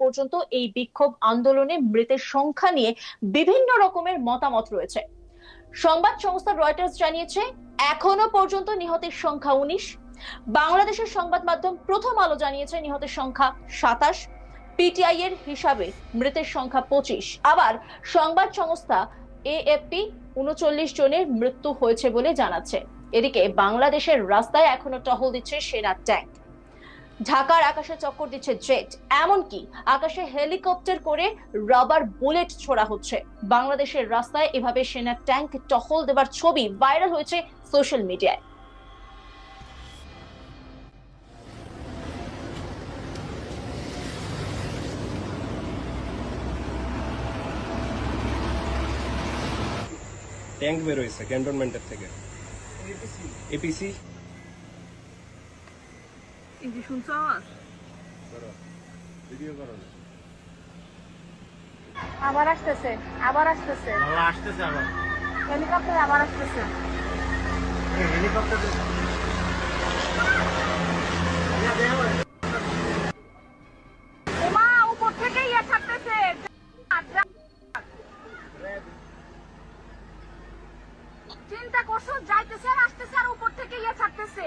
পর্যন্ত এই বিক্ষোভ আন্দোলনে মৃতের সংখ্যা নিয়ে বিভিন্ন রকমের মতামত রয়েছে। সংবাদ সংস্থা রয়টার্স জানিয়েছে এখনো পর্যন্ত নিহতের সংখ্যা 19। বাংলাদেশের সংবাদ মাধ্যম প্রথম আলো জানিয়েছে নিহতের সংখ্যা 27। পিটিআই এর হিসাবে মৃতের সংখ্যা 25। আবার সংবাদ সংস্থা এএফপি 39 জনের মৃত্যু হয়েছে বলে জানাচ্ছে। এদিকে বাংলাদেশের রাস্তায় এখনো টহল দিচ্ছে সেনা ট্যাঙ্ক, ঢাকার আকাশে চক্কর দিচ্ছে জেট, এমনকি আকাশে হেলিকপ্টার করে রাবার বুলেট ছোড়া হচ্ছে। বাংলাদেশের রাস্তায় এভাবে সেনা ট্যাঙ্ক টহল দেবার ছবি ভাইরাল হয়েছে সোশ্যাল মিডিয়ায়। ট্যাঙ্ক বের হয়েছে ক্যান্টনমেন্টের থেকে। এপিসি এই যে শুনছো আওয়াজ? ভিডিও করো না। আবার আসতেছে আবার হেলিকপ্টার আবার আসতেছে। ওমা উপর থেকে ইয়ে ছাড়তেছে। চিন্তা করছো যাইতেছে আর আসতেছে আর উপর থেকে ইয়ে ছাড়তেছে।